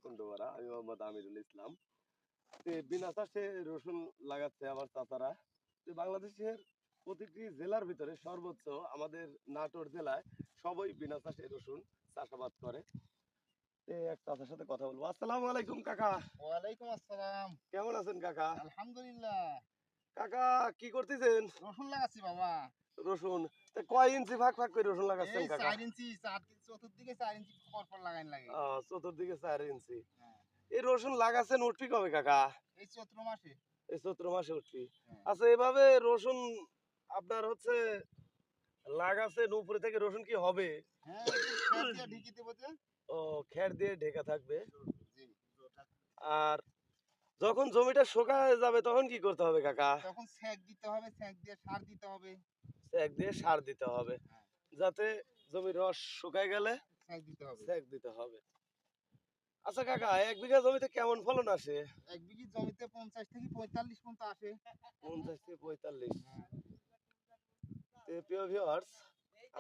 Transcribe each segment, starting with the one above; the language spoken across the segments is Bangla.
কুন্ডুপাড়া। আমি মোহাম্মদ আমিরুল ইসলাম। বিনা চাষে রসুন লাগাচ্ছে আমার চাচারা। বাংলাদেশের প্রতিটি জেলার ভিতরে সর্বোচ্চ আমাদের নাটোর জেলায় সবাই বিনা চাষে রসুন চাষাবাদ করে। এক চাচার সাথে কথা বলবো। আসসালামু আলাইকুম কাকা। ওয়ালাইকুম আসসালাম। কেমন আছেন কাকা? আলহামদুলিল্লাহ। কাকা কি করতেছেন? রসুন লাগাচ্ছি বাবা। রসুন কয় ইঞ্চি ভাগ ভাগ করে রসুন লাগাচ্ছেন এই কাকা? 4 ইঞ্চি, চতুর্দিকে 4 ইঞ্চি পর লাগাইন লাগে। চতুর্দিকে 4 ইঞ্চি। হ্যাঁ। এই রসুন লাগাচ্ছেন উঠবি কবে কাকা? এই চৈত্র মাসে। এই চৈত্র মাসে উঠবি। হ্যাঁ। আচ্ছা, এভাবে রসুন আপনার হচ্ছে লাগাচ্ছেন, উপরে থেকে রসুন কি হবে? হ্যাঁ, খের দিয়ে ঢেকে দেবো যে। ও, খের দিয়ে ঢেকা থাকবে। জি। আর যখন জমিটা শুকায় যাবে তখন কি করতে হবে কাকা? তখন সেক দিতে হবে, সেক দিয়ে সার দিতে হবে। সেক দিয়ে সার দিতে হবে, হ্যাঁ। যাতে জমির রস শুকায় গেলে সেক দিতে হবে। সেক দিতে হবে। আচ্ছা কাকা, 1 বিঘা জমিতে কেমন ফলন আসে? 1 বিঘি জমিতে 50 থেকে 45 পর্যন্ত আসে। 50 থেকে 45। হ্যাঁ। প্রিয় ভিউয়ার্স,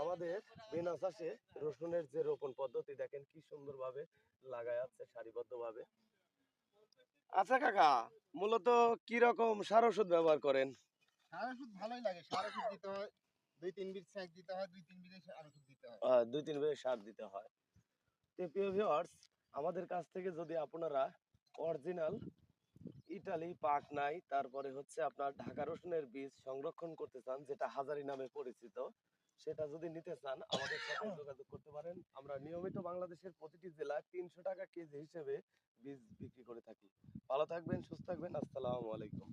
আমাদের বিনা চাষে রসুনের যে রোপণ পদ্ধতি দেখেন কি সুন্দরভাবে লাগায় আছে সারিবদ্ধভাবে। আচ্ছা কাকা, মূলত কি রকম সার ওষুধ ব্যবহার করেন? সার ওষুধ ভালোই লাগে। সার ওষুধ দিতে হয়। 2-3 বিঘ সেক দিতে হয়, 2-3 বিঘে সার ওষুধ দিতে হয়। 2-3 ভাবে সার দিতে হয়। প্রিয় ভিউয়ার্স, আমাদের কাছ থেকে যদি আপনারা অরিজিনাল ইটালি পাকনাই, তারপরে হচ্ছে আপনার ঢাকা রসুনের বীজ সংরক্ষণ করতে চান, যেটা হাজারি নামে পরিচিত, সেটা যদি নিতে চান আমাদের সাথে যোগাযোগ করতে পারেন। আমরা নিয়মিত বাংলাদেশের প্রতিটি জেলায় 300 টাকা কেজি হিসেবে বীজ বিক্রি করে থাকি। ভালো থাকবেন, সুস্থ থাকবেন। আসসালামু আলাইকুম।